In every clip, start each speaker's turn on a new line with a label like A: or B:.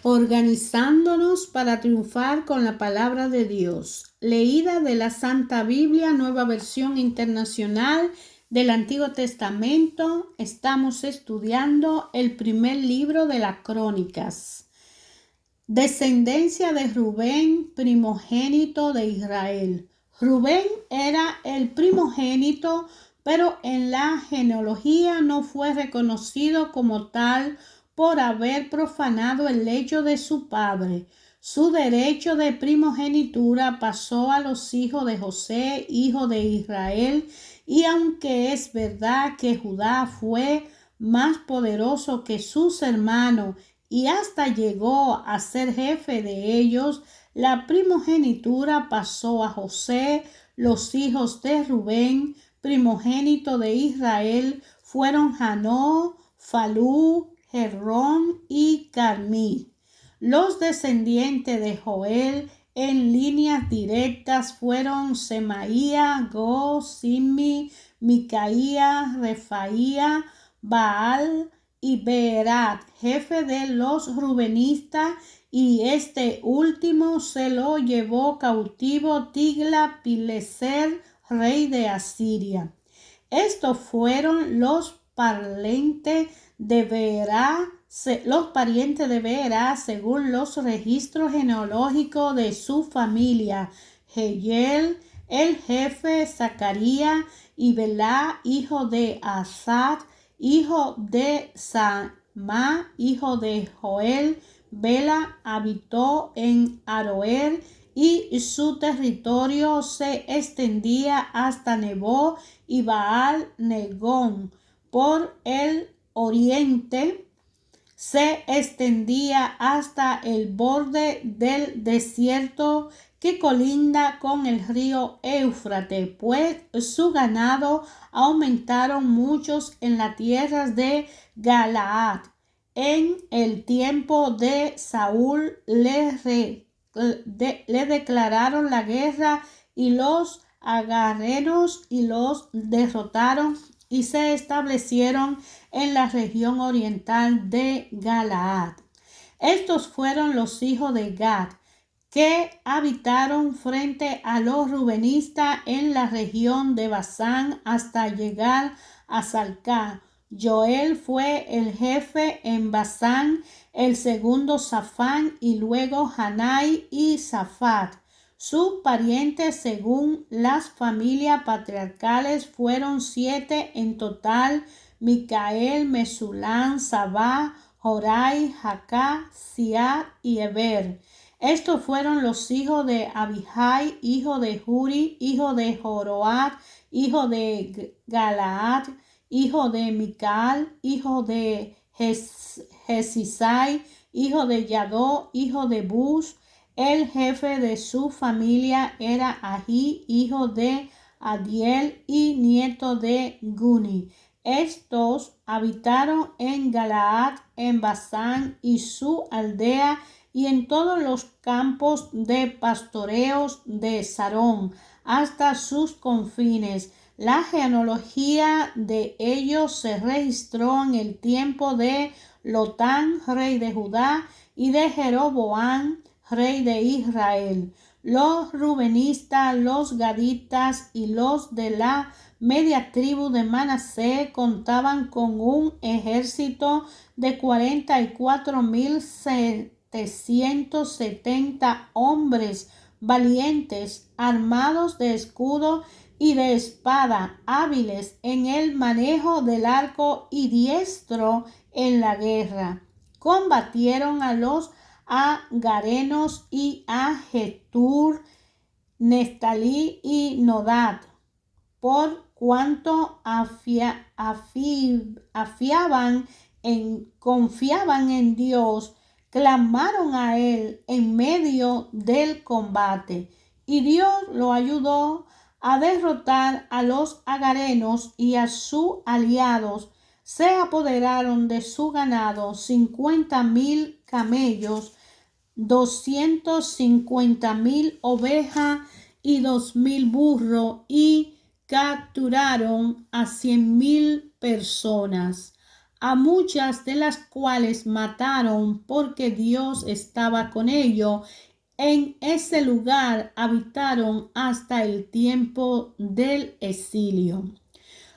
A: Organizándonos para triunfar con la palabra de Dios. Leída de la Santa Biblia, Nueva Versión Internacional del Antiguo Testamento. Estamos estudiando el primer libro de las Crónicas. Descendencia de Rubén, primogénito de Israel. Rubén era el primogénito, pero en la genealogía no fue reconocido como tal por haber profanado el lecho de su padre. Su derecho de primogenitura pasó a los hijos de José, hijo de Israel, y aunque es verdad que Judá fue más poderoso que sus hermanos y hasta llegó a ser jefe de ellos, la primogenitura pasó a José. Los hijos de Rubén, primogénito de Israel, fueron Hanó, Falú, Herrón y Carmí. Los descendientes de Joel en líneas directas fueron Semaía, Go, Simmi, Micaía, Refaía, Baal y Beerat, jefe de los rubenistas, y este último se lo llevó cautivo Tigla-Pileser, rey de Asiria. Estos fueron los parientes de Beerá, según los registros genealógicos de su familia: Jehiel, el jefe; Zacarías y Belá, hijo de Asad, hijo de Samá, hijo de Joel. Bela habitó en Aroer y su territorio se extendía hasta Nebo y Baal Negón. Por el oriente se extendía hasta el borde del desierto que colinda con el río Éufrates, pues su ganado aumentaron muchos en las tierras de Galaad. En el tiempo de Saúl le declararon la guerra y los agarenos y los derrotaron y se establecieron en la región oriental de Galaad. Estos fueron los hijos de Gad, que habitaron frente a los rubenistas en la región de Basán hasta llegar a Salcá. Joel fue el jefe en Basán, el segundo Safán y luego Hanai y Safat. Sus parientes según las familias patriarcales fueron 7 en total: Micael, Mesulán, Sabá, Jorai, Jacá, Siad y Eber. Estos fueron los hijos de Abijai, hijo de Juri, hijo de Joroat, hijo de Galaad, hijo de Mical, hijo de Jesisai, hijo de Yadó, hijo de Bus. El jefe de su familia era Ají, hijo de Adiel y nieto de Guni. Estos habitaron en Galaad, en Basán y su aldea, y en todos los campos de pastoreos de Sarón, hasta sus confines. La genealogía de ellos se registró en el tiempo de Lotán, rey de Judá, y de Jeroboam, rey de Israel. Los rubenistas, los gaditas y los de la media tribu de Manasés contaban con un ejército de 44,770 hombres valientes, armados de escudo y de espada, hábiles en el manejo del arco y diestro en la guerra. Combatieron a los agarenos y a Getur, Neftalí y Nodad, por cuanto confiaban en Dios, clamaron a él en medio del combate, y Dios lo ayudó a derrotar a los agarenos y a sus aliados. Se apoderaron de su ganado 50,000 camellos, 250,000 ovejas y 2,000 burros, y capturaron a 100,000 personas. a muchas de las cuales mataron porque Dios estaba con ellos. En ese lugar habitaron hasta el tiempo del exilio.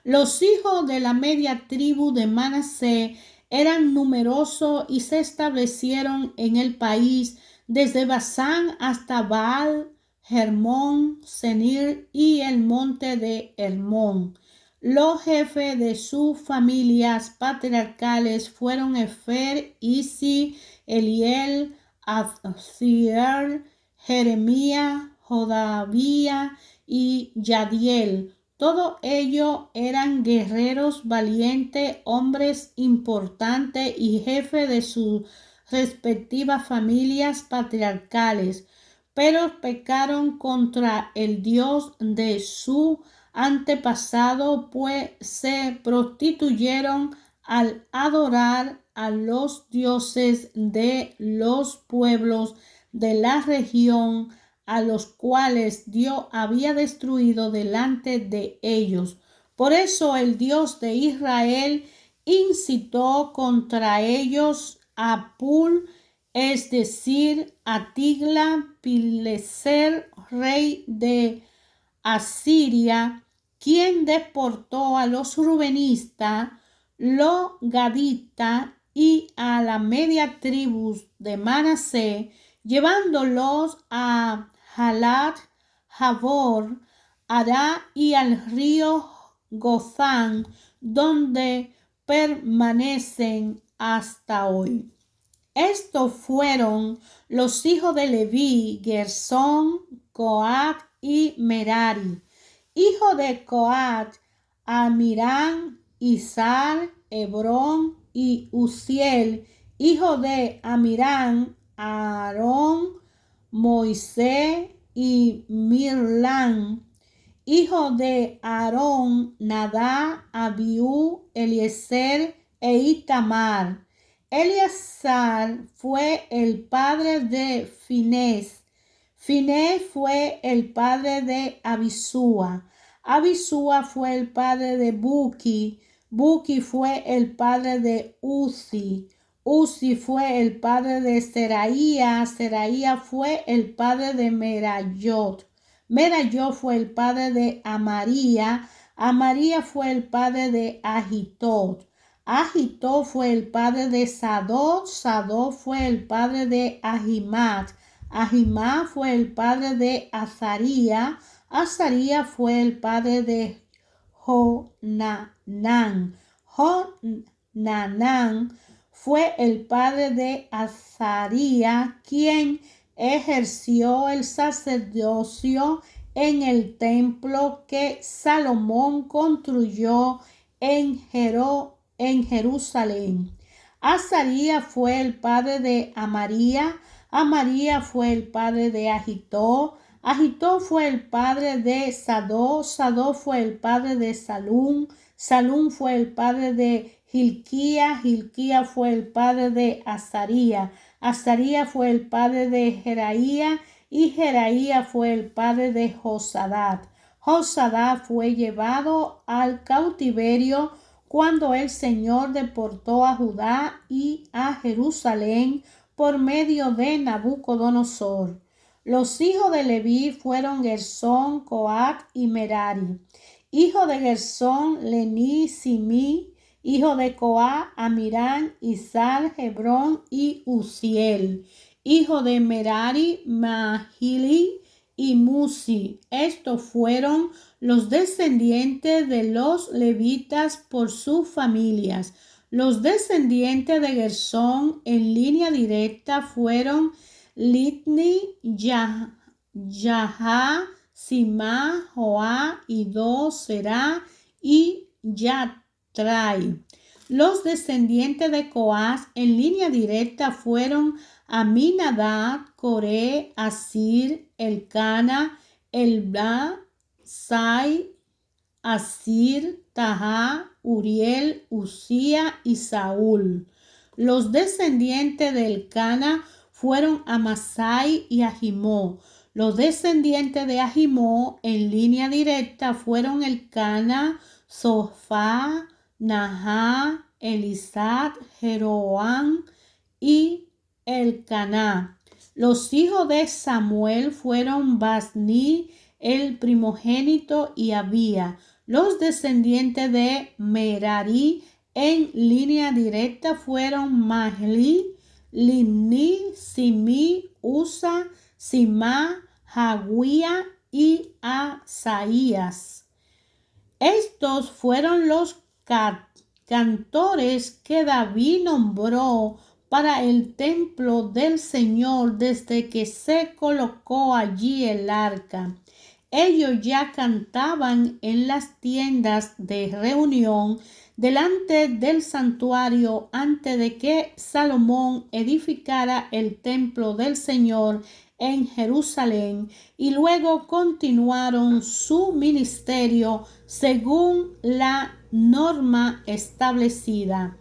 A: Los hijos de la media tribu de Manasés eran numerosos y se establecieron en el país desde Basán hasta Baal, Hermón, Senir y el monte de Hermón. Los jefes de sus familias patriarcales fueron Efer, Isi, Eliel, Azziel, Jeremías, Jodavía y Yadiel. Todos ellos eran guerreros valientes, hombres importantes y jefes de sus respectivas familias patriarcales, pero pecaron contra el Dios de su antepasado, pues se prostituyeron al adorar a los dioses de los pueblos de la región a los cuales Dios había destruido delante de ellos. Por eso el Dios de Israel incitó contra ellos a Pul, es decir, a Tiglat-Pileser, rey de Asiria, quien deportó a los rubenistas, los gaditas y a la media tribu de Manasés, llevándolos a Halat, Javor, Ará y al río Gozán, donde permanecen hasta hoy. Estos fueron los hijos de Leví: Gersón, Coat y Merari. Hijo de Coat: Amirán, Izar, Hebrón y Uziel. Hijo de Amirán: Aarón, Moisés y Mirlán. Hijo de Aarón: Nadab, Abiú, Eliezer e Itamar. Eleazar fue el padre de Finés. Finés fue el padre de Abisúa. Abisúa fue el padre de Buki. Buki fue el padre de Uzi. Uzi fue el padre de Seraía. Seraía fue el padre de Merayot. Merayot fue el padre de Amaría. Amaría fue el padre de Ahitot. Ahitot fue el padre de Sadok. Sadok fue el padre de Ahimat. Ahimat fue el padre de Azaría. Azaría fue el padre de Jonanán. Jonanán fue el padre de Azaría, quien ejerció el sacerdocio en el templo que Salomón construyó en Jerusalén. Azaría fue el padre de Amaría. Amaría fue el padre de Ahitó. Ahitó fue el padre de Sadó. Sadó fue el padre de Salum. Salum fue el padre de Hilquía. Hilquía fue el padre de Azaría. Azaría fue el padre de Jeraía y Jeraía fue el padre de Josadat. Josadat fue llevado al cautiverio cuando el Señor deportó a Judá y a Jerusalén por medio de Nabucodonosor. Los hijos de Leví fueron Gersón, Coat y Merari. Hijo de Gersón: Lení, Simí. Hijo de Coat: Amirán, Izar, Hebrón y Uziel. Hijo de Merari: Mahili y Musi. Estos fueron los descendientes de los levitas por sus familias. Los descendientes de Gersón en línea directa fueron Litni, Yahá, Simá, Joá, Idó, Será y Yatrai. Los descendientes de Coás en línea directa fueron Aminadab, Coré, Asir, Elcana, Elba, Sai, Asir, Tahá, Uriel, Usía y Saúl. Los descendientes de Elcana fueron Amasai y Ahimó. Los descendientes de Ahimó en línea directa fueron Elcana, Sofá, Nahá, Elisad, Jeroam y Elcaná. Los hijos de Samuel fueron Basni, el primogénito, y Abía. Los descendientes de Merari en línea directa fueron Mahli, Limni, Simi, Usa, Simá, Jaguía y Asaías. Estos fueron los cantores que David nombró para el templo del Señor desde que se colocó allí el arca. Ellos ya cantaban en las tiendas de reunión delante del santuario antes de que Salomón edificara el templo del Señor en Jerusalén, y luego continuaron su ministerio según la norma establecida.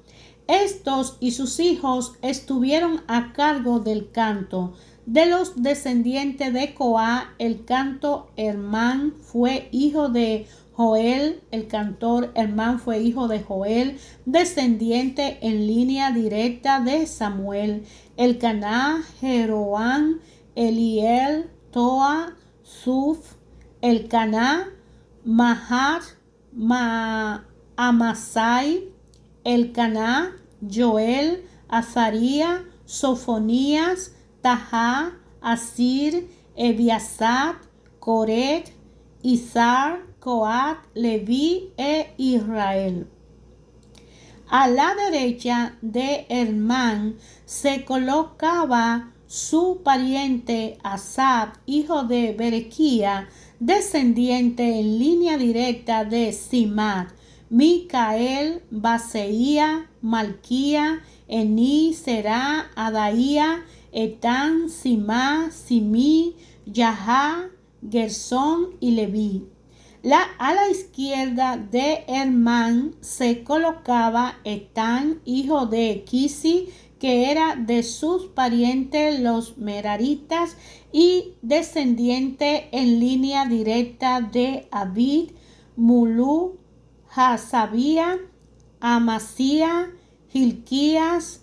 A: Estos y sus hijos estuvieron a cargo del canto. De los descendientes de Coá, el canto Hermán fue hijo de Joel, el cantor Hermán fue hijo de Joel, descendiente en línea directa de Samuel. Elcaná, Jeroam, Eliel, Toa, Suf, Elcaná, Mahat, Amasai, Elcaná, Joel, Azaría, Sofonías, Tahá, Asir, Ebiasat, Coret, Izar, Coat, Leví e Israel. A la derecha de Hermán se colocaba su pariente Asaf, hijo de Berequía, descendiente en línea directa de Simat, Micael, Baseía, Malquía, Ení, Será, Adaía, Etán, Simá, Simí, Yahá, Gersón y Leví. A la izquierda de Hermán se colocaba Etán, hijo de Quisi, que era de sus parientes los meraritas y descendiente en línea directa de Abid, Mulú, Hasabía, Amasía, Hilquías,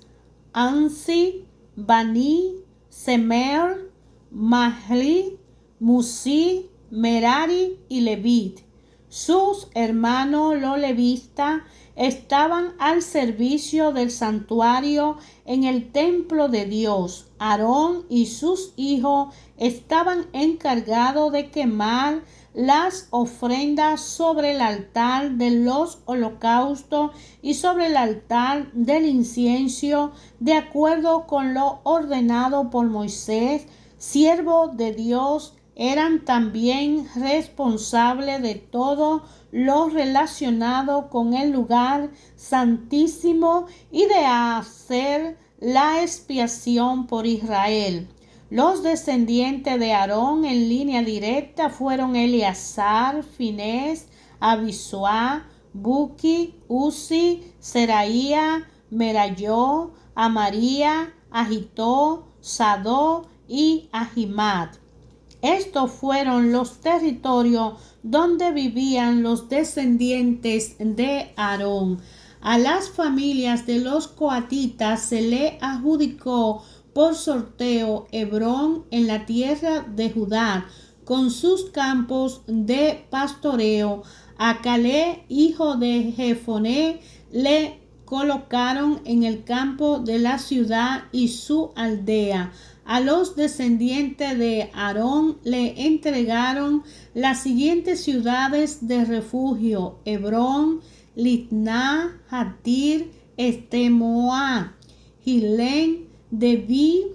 A: Ansi, Bani, Semer, Mahli, Musi, Merari y Levit. Sus hermanos los levistas estaban al servicio del santuario en el templo de Dios. Aarón y sus hijos estaban encargados de quemar las ofrendas sobre el altar de los holocaustos y sobre el altar del incienso, de acuerdo con lo ordenado por Moisés, siervo de Dios. Eran también responsables de todo lo relacionado con el lugar santísimo y de hacer la expiación por Israel. Los descendientes de Aarón en línea directa fueron Eleazar, Finés, Abisuá, Buki, Uzi, Seraía, Merayó, Amaría, Agitó, Sadó y Ahimat. Estos fueron los territorios donde vivían los descendientes de Aarón. A las familias de los coatitas se le adjudicó por sorteo Hebrón en la tierra de Judá, con sus campos de pastoreo. A Caleb, hijo de Jefoné, le colocaron en el campo de la ciudad y su aldea. A los descendientes de Aarón le entregaron las siguientes ciudades de refugio: Hebrón, Litná, Jatir, Estemoa, Gilén, Debí,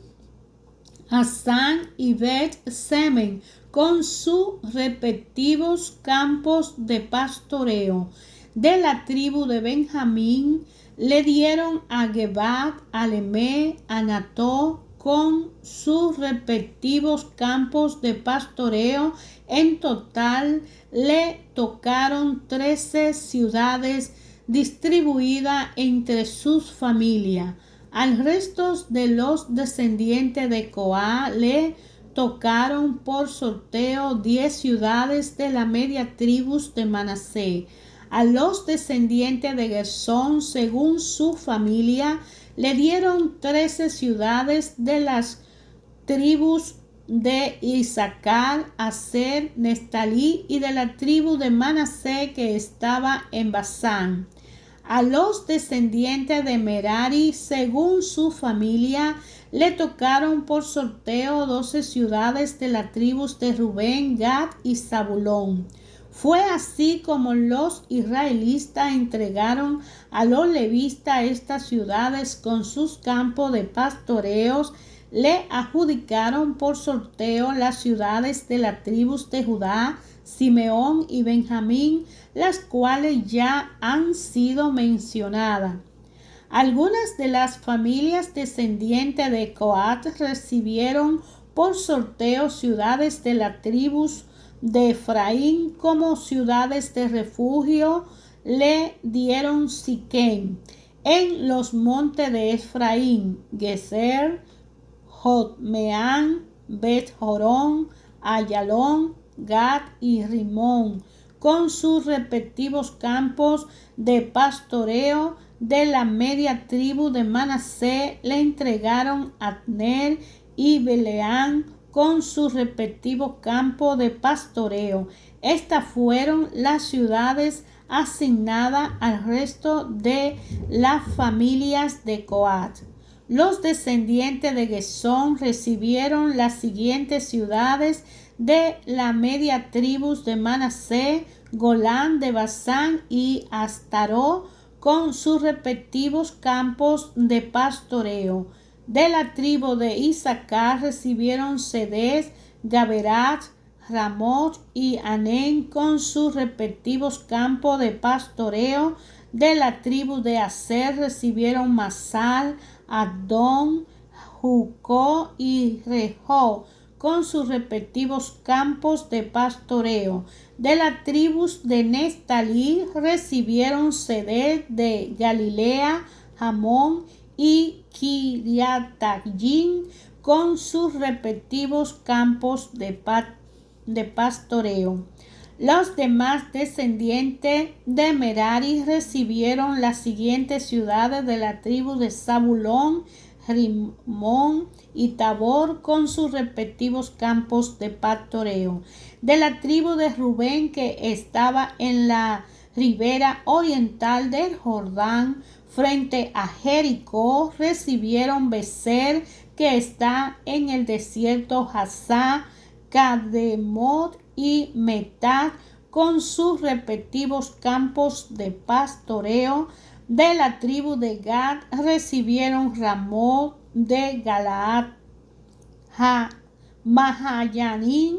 A: Asán y Bet-Semen, con sus respectivos campos de pastoreo. De la tribu de Benjamín le dieron a Gebat, a Lemé, a Nató, con sus respectivos campos de pastoreo. En total le tocaron 13 ciudades distribuidas entre sus familias. Al resto de los descendientes de Coá le tocaron por sorteo 10 ciudades de la media tribu de Manasés. A los descendientes de Gersón, según su familia, le dieron 13 ciudades de las tribus de Isaacar, Aser, Neftalí y de la tribu de Manasés que estaba en Basán. A los descendientes de Merari, según su familia, le tocaron por sorteo 12 ciudades de las tribus de Rubén, Gad y Zabulón. Fue así como los israelitas entregaron a los levitas estas ciudades con sus campos de pastoreos. Le adjudicaron por sorteo las ciudades de las tribus de Judá, Simeón y Benjamín, las cuales ya han sido mencionadas. Algunas de las familias descendientes de Coat recibieron por sorteo ciudades de las tribus de Efraín como ciudades de refugio. Le dieron Siquem en los montes de Efraín, Gezer, Jotmeán, Bet-Jorón, Ayalón, Gad y Rimón, con sus respectivos campos de pastoreo. De la media tribu de Manasés le entregaron Abner y Beleán con sus respectivos campos de pastoreo. Estas fueron las ciudades asignadas al resto de las familias de Coat. Los descendientes de Gersón recibieron las siguientes ciudades de la media tribu de Manasés: Golán de Basán y Astaró, con sus respectivos campos de pastoreo. De la tribu de Isaacar recibieron Cedes, Gaberat, Ramot y Anén, con sus respectivos campos de pastoreo. De la tribu de Aser recibieron Masal, Adón, Jucó y Rehó, con sus respectivos campos de pastoreo. De las tribus de Neftalí recibieron Ceded de Galilea, Jamón y Kiriatayim, con sus respectivos campos de pastoreo. Los demás descendientes de Merari recibieron las siguientes ciudades de la tribu de Zabulón, Rimón y Tabor, con sus respectivos campos de pastoreo. De la tribu de Rubén, que estaba en la ribera oriental del Jordán, frente a Jericó, recibieron Beser, que está en el desierto, Hazá, Cademot y Metat, con sus respectivos campos de pastoreo. De la tribu de Gad recibieron Ramot de Galaad, Mahayanim,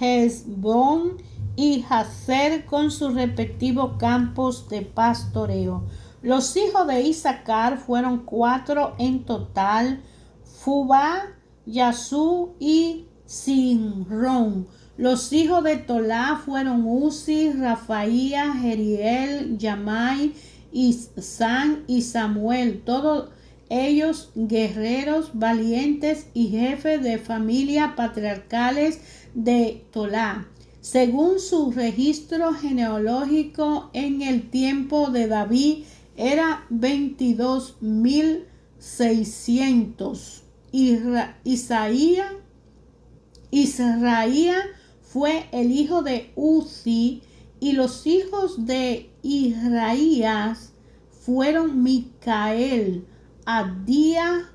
A: Hezbón y Hazer, con sus respectivos campos de pastoreo. Los hijos de Isaacar fueron 4 en total: Fubá, Yasú y Sinrón. Los hijos de Tolá fueron Uzi, Rafaía, Jeriel, Yamai, Isán y Samuel, todos ellos guerreros valientes y jefes de familia patriarcales de Tolá. Según su registro genealógico en el tiempo de David, era 22.600. Israía fue el hijo de Uzi, y los hijos de Israías fueron Micael, Abdía,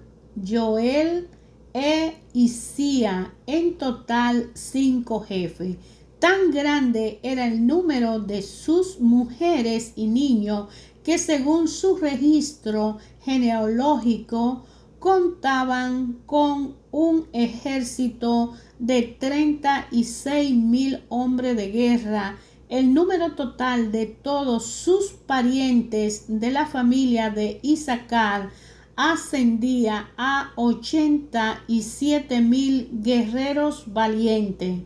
A: Joel e Isía, en total 5 jefes. Tan grande era el número de sus mujeres y niños que, según su registro genealógico, contaban con un ejército de 36.000 hombres de guerra. El número total de todos sus parientes de la familia de Isaacar ascendía a 87.000 guerreros valientes.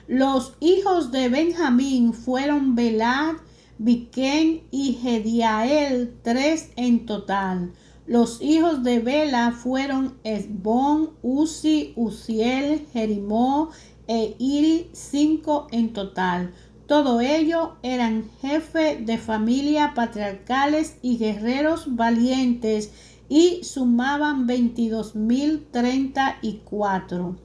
A: Los hijos de Benjamín fueron Belad, Biquén y Gediael, 3 en total. Los hijos de Bela fueron Esbón, Uzi, Uziel, Jerimó e Iri, 5 en total. Todo ello eran jefes de familia, patriarcales y guerreros valientes, y sumaban 22.034.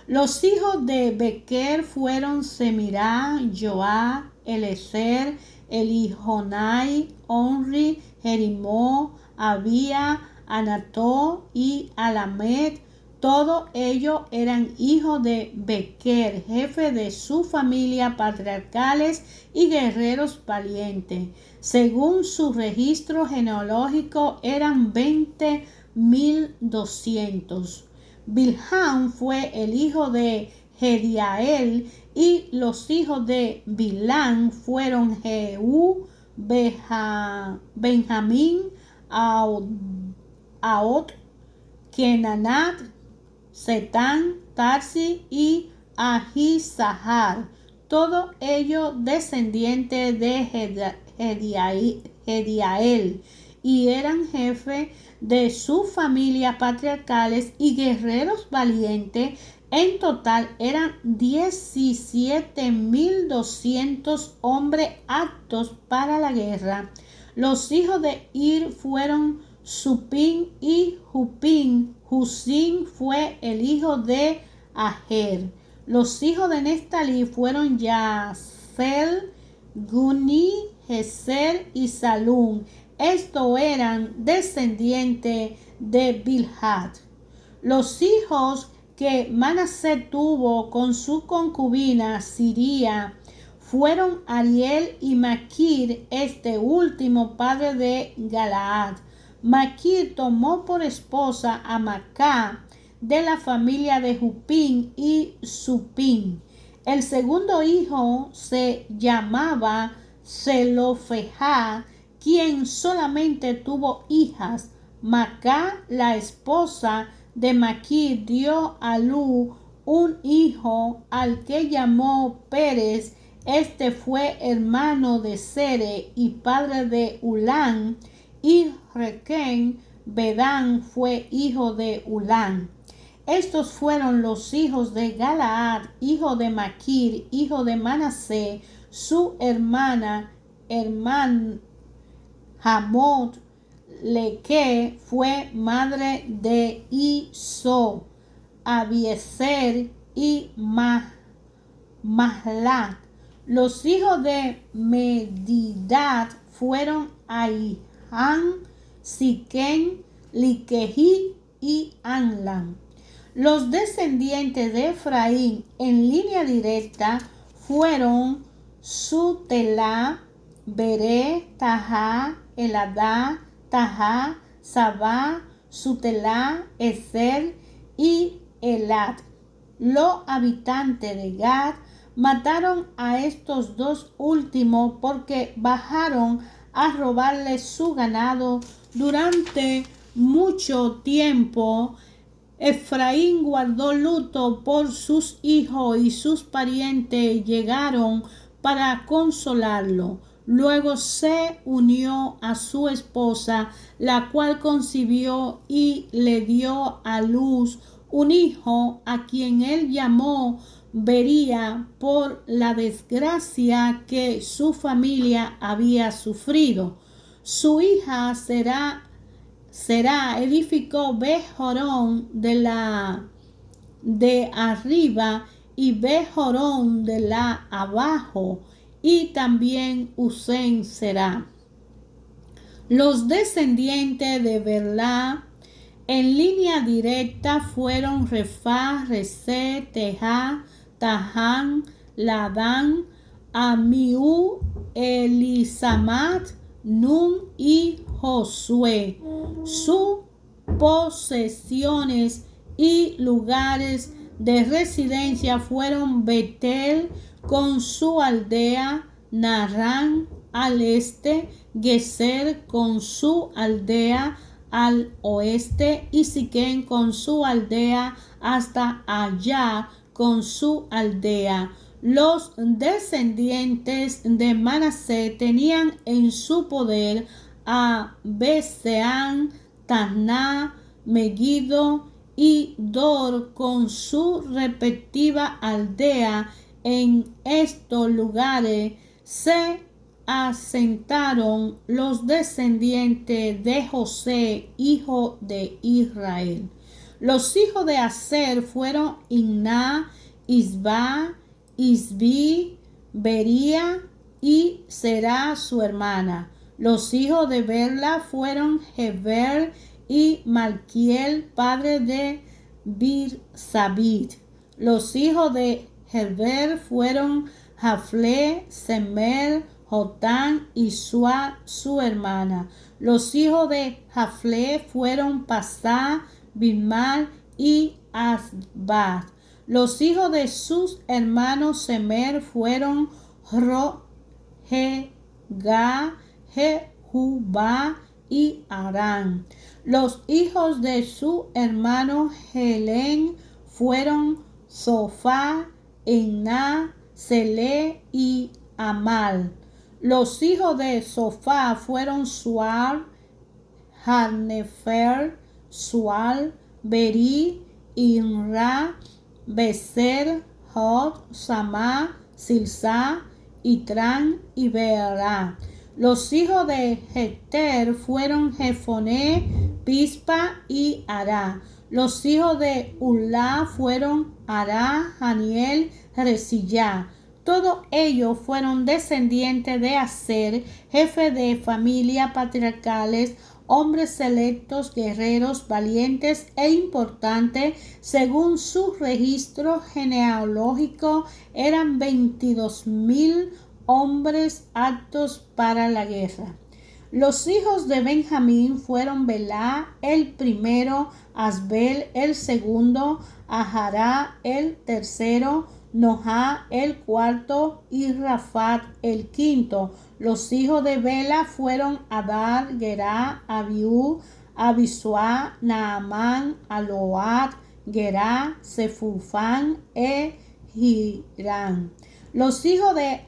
A: Los hijos de Bequer fueron Semirá, Joá, Elezer, Elijonai, Onri, Jerimó, Abía, Anató y Alamed. Todos ellos eran hijos de Bequer, jefe de su familia, patriarcales y guerreros valientes. Según su registro genealógico, eran 20.200. Bilhán fue el hijo de Jediael, y los hijos de Bilán fueron Jehú, Benjamín, Aot, Kenanat, Setán, Tarsi y Ahisahar, todos ellos descendientes de Jediael, y eran jefes de sus familias, patriarcales y guerreros valientes. En total eran 17.200 hombres aptos para la guerra. Los hijos de Ir fueron Supín y Jupín. Husín fue el hijo de Ajer. Los hijos de Neftalí fueron Yasel, Guni, Jezer y Salún. Estos eran descendientes de Bilhad. Los hijos que Manasés tuvo con su concubina Siria fueron Ariel y Maquir, este último padre de Galaad. Maquir tomó por esposa a Macá de la familia de Jupín y Supín. El segundo hijo se llamaba Zelofejá, quien solamente tuvo hijas. Macá, la esposa de Maquir, dio a luz un hijo al que llamó Pérez. Este fue hermano de Sere y padre de Ulán, y Requén Bedán fue hijo de Ulán. Estos fueron los hijos de Galaad, hijo de Maquir, hijo de Manasés. Su hermana Jamot Leque fue madre de Iso, Abiezer y Mahlat. Los hijos de Medidat fueron Ahihán, Siquén, Liquejí y Anlam. Los descendientes de Efraín en línea directa fueron Sutelá, Beré, Tajá, Eladá, Tajá, Sabá, Sutelá, Ezer y Elad. Los habitantes de Gad mataron a estos dos últimos porque bajaron a robarle su ganado. Durante mucho tiempo Efraín guardó luto por sus hijos, y sus parientes llegaron para consolarlo. Luego se unió a su esposa, la cual concibió y le dio a luz un hijo, a quien él llamó Bería, por la desgracia que su familia había sufrido. Su hija Será edificó Bejorón de arriba y Bejorón de la abajo, y también Usén Será. Los descendientes de Berlá en línea directa fueron Refá, Resé, Tejá, Tahán, Ladán, Amiú, Elisamat, Nun y Josué. Sus posesiones y lugares de residencia fueron Betel con su aldea, Narán al este, Geser con su aldea al oeste, y Siquén con su aldea hasta allá con su aldea. Los descendientes de Manasés tenían en su poder a Beseán, Taná, Megiddo y Dor con su respectiva aldea, En estos lugares se asentaron los descendientes de José, hijo de Israel. Los hijos de Aser fueron Imná, Isba, Isbi, Bería y Será su hermana. Los hijos de Berla fueron Heber y Malquiel, padre de Birsabit. Los hijos de Heber fueron Jafle, Semer, Jotán y Sua, su hermana. Los hijos de Jafle fueron Pasá, Bilmal y Asbat. Los hijos de sus hermanos Semer fueron Rohegá, Jehubá y Arán. Los hijos de su hermano Helén fueron Sofá, Ená, Selé y Amal. Los hijos de Sofá fueron Sual, Harnefer, Sual, Beri, Inra, Beser, Hod, Samá, Silsá, Itrán y Beerá. Los hijos de Jeter fueron Jefoné, Pispa y Ará. Los hijos de Ulá fueron Ará, Janiel, Resillá. Todos ellos fueron descendientes de Aser, jefe de familia patriarcales, hombres selectos, guerreros, valientes e importantes. Según su registro genealógico, eran 22,000 hombres aptos para la guerra. Los hijos de Benjamín fueron Belá el primero, Asbel el segundo, Ahará el tercero, Nohá el cuarto y Rafat el quinto. Los hijos de Bela fueron Adar, Gerá, Abiú, Abisuá, Naamán, Aloat, Gerá, Sefufán e Hirán. Los hijos de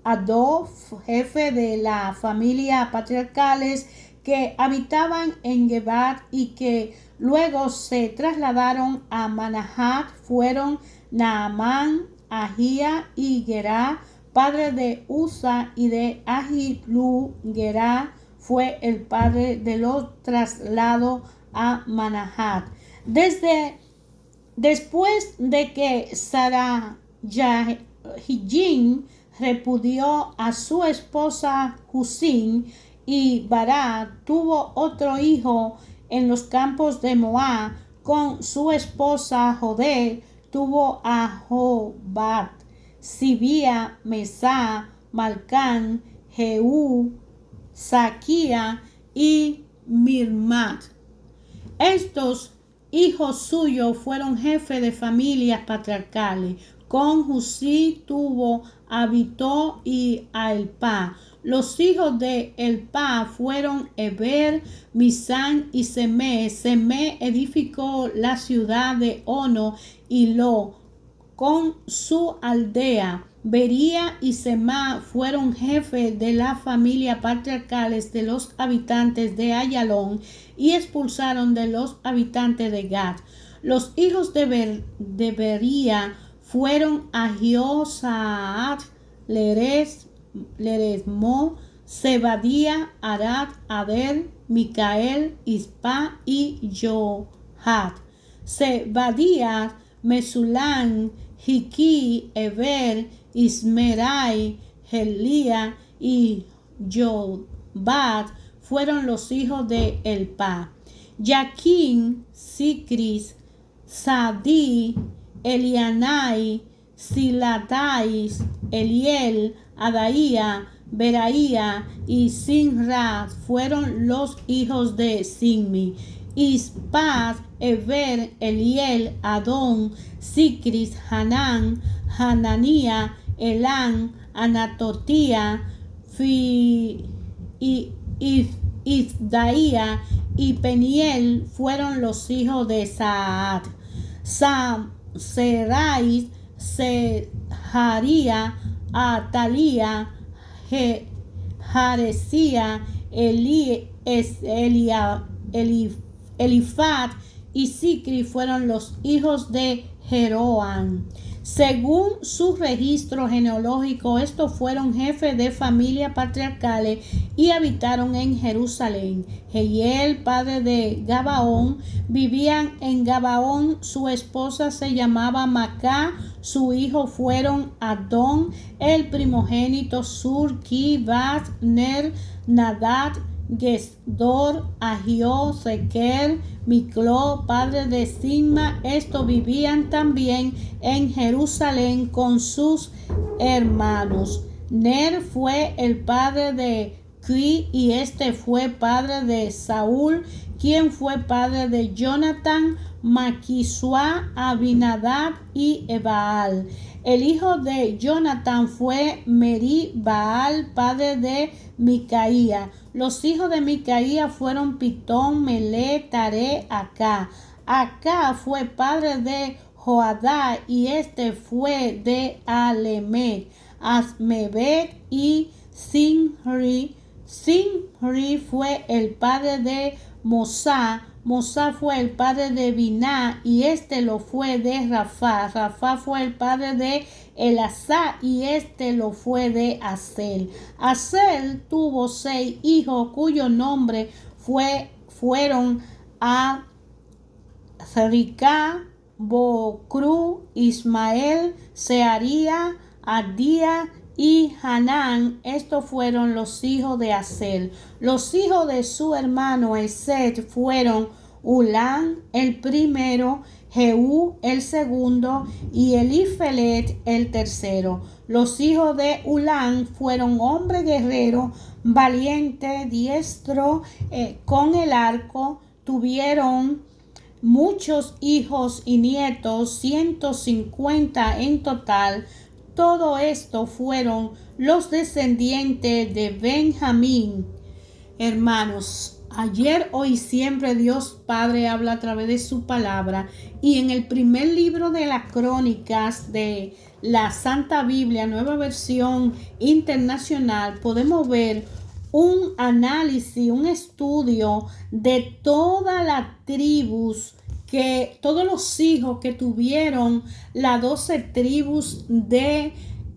A: Adó, jefe de la familia patriarcales que habitaban en Gebat y que luego se trasladaron a Manahat, fueron Naamán, Ahía y Gerá, padre de Usa y de Ahilú. Gerá fue el padre de los traslados a Manahat. Después de que Sarayahjin repudió a su esposa Husin y Bará tuvo otro hijo en los campos de Moab con su esposa Jodé, tuvo a Jobat, Sibía, Mesá, Malcán, Jehú, Saquía y Mirmat. Estos hijos suyos fueron jefes de familias patriarcales. Con Husí tuvo a Abitó y a Elpá. Los hijos de Elpá fueron Eber, Misán y Semé. Semé edificó la ciudad de Ono y Lo con su aldea. Bería y Semá fueron jefes de la familia patriarcales de los habitantes de Ayalón y expulsaron de los habitantes de Gad. Los hijos de Bería fueron Ahiosaat, Leresmo, Zebadía, Arad, Ader, Micael, Ispa y Johat. Zebadía, Mesulán, Jiquí, Eber, Ismerai, Gelía y Jobat fueron los hijos de Elpá. Yaquín, Sicris, Sadí, Elianai, Silatais, Eliel, Adaía, Beraía y Sinra fueron los hijos de Sinmi. Ispat, Eber, Eliel, Adón, Sicris, Hanán, Hananía, Elán, Anatotía, Isdaía y Peniel fueron los hijos de Saad. Serais, Seharía, Atalía, Jarecía, Elifat y Sicri fueron los hijos de Jeroán. Según su registro genealógico, estos fueron jefes de familia patriarcales y habitaron en Jerusalén. Jehiel, padre de Gabaón, vivían en Gabaón. Su esposa se llamaba Macá. Su hijo fueron Adón, el primogénito, Sur, Ki, Bat, Ner, Nadad, Gesdor, Ahió, Sequer, Micló, padre de Sigma. Estos vivían también en Jerusalén con sus hermanos. Ner fue el padre de Qui y este fue padre de Saúl, quien fue padre de Jonatán, Maquisua, Abinadab y Ebaal. El hijo de Jonatán fue Meri-Baal, padre de Micaía. Los hijos de Micaía fueron Pitón, Melé, Taré, Acá. Acá fue padre de Joadá y este fue de Alemet, Asmebet y Sinri. Sinri fue el padre de Mosá. Mosá fue el padre de Biná y este lo fue de Rafá. Rafá fue el padre de Elazá y este lo fue de Asel. Asel tuvo 6 hijos cuyos nombres fueron a Ricá, Bocru, Ismael, Searía, Adía y Hanán. Estos fueron los hijos de Asel. Los hijos de su hermano Eset fueron Ulán el primero, Jehú el segundo y Elifelet el tercero. Los hijos de Ulán fueron hombres guerreros, valiente, diestro con el arco. Tuvieron muchos hijos y nietos, 150 en total. Todo esto fueron los descendientes de Benjamín. Hermanos, ayer, hoy y siempre Dios Padre habla a través de su palabra, y en el primer libro de las Crónicas de la Santa Biblia, Nueva Versión Internacional, podemos ver un análisis, un estudio de todas las tribus, que todos los hijos que tuvieron las 12 tribus de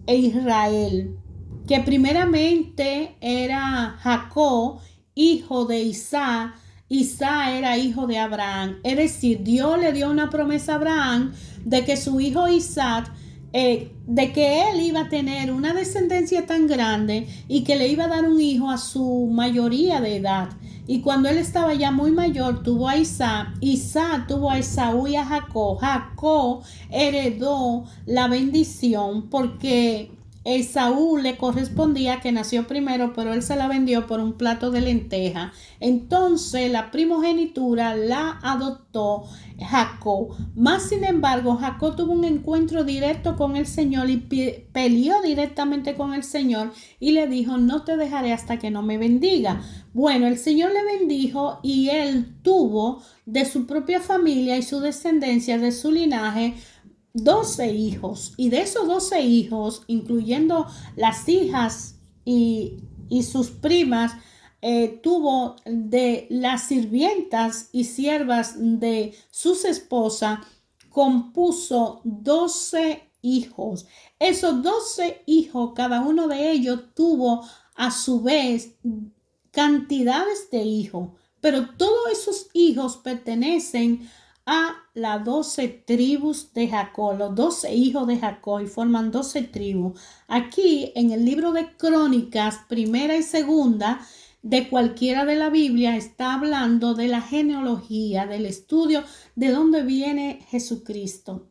A: Israel, que primeramente era Jacob, hijo de Isaac. Isaac era hijo de Abraham, es decir, Dios le dio una promesa a Abraham de que su hijo Isaac, de que él iba a tener una descendencia tan grande y que le iba a dar un hijo a su mayoría de edad. Y cuando él estaba ya muy mayor, tuvo a Isaac. Isaac tuvo a Esaú y a Jacob. Jacob heredó la bendición porque Esaú le correspondía, que nació primero, pero él se la vendió por un plato de lenteja. Entonces la primogenitura la adoptó Jacob. Más sin embargo, Jacob tuvo un encuentro directo con el Señor y peleó directamente con el Señor y le dijo: no te dejaré hasta que no me bendiga. Bueno, el Señor le bendijo y él tuvo de su propia familia y su descendencia, de su linaje, 12 hijos, y de esos 12 hijos, incluyendo las hijas y sus primas, tuvo de las sirvientas y siervas de sus esposas, compuso 12 hijos. Esos 12 hijos, cada uno de ellos tuvo a su vez cantidades de hijos, pero todos esos hijos pertenecen a las 12 tribus de Jacob, los 12 hijos de Jacob, y forman 12 tribus. Aquí en el libro de Crónicas, primera y segunda, de cualquiera de la Biblia, está hablando de la genealogía, del estudio de dónde viene Jesucristo.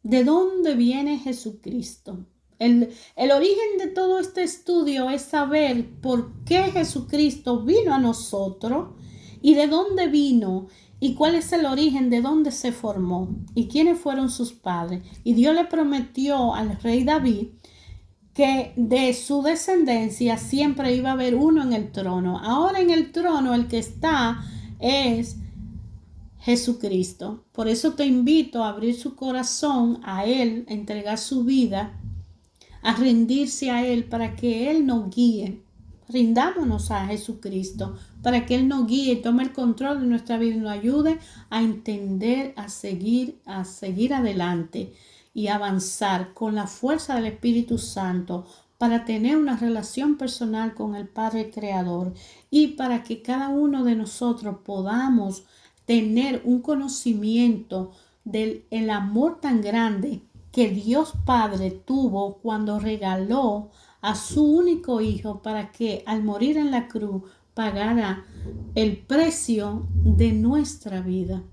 A: ¿De dónde viene Jesucristo? El origen de todo este estudio es saber por qué Jesucristo vino a nosotros y de dónde vino y cuál es el origen, de dónde se formó y quiénes fueron sus padres. Y Dios le prometió al rey David que de su descendencia siempre iba a haber uno en el trono. Ahora en el trono el que está es Jesucristo. Por eso te invito a abrir su corazón a Él, a entregar su vida, a rendirse a Él para que Él nos guíe. Rindámonos a Jesucristo para que Él nos guíe y tome el control de nuestra vida y nos ayude a entender, a seguir adelante. y avanzar con la fuerza del Espíritu Santo para tener una relación personal con el Padre Creador y para que cada uno de nosotros podamos tener un conocimiento del el amor tan grande que Dios Padre tuvo cuando regaló a su único hijo para que al morir en la cruz pagara el precio de nuestra vida.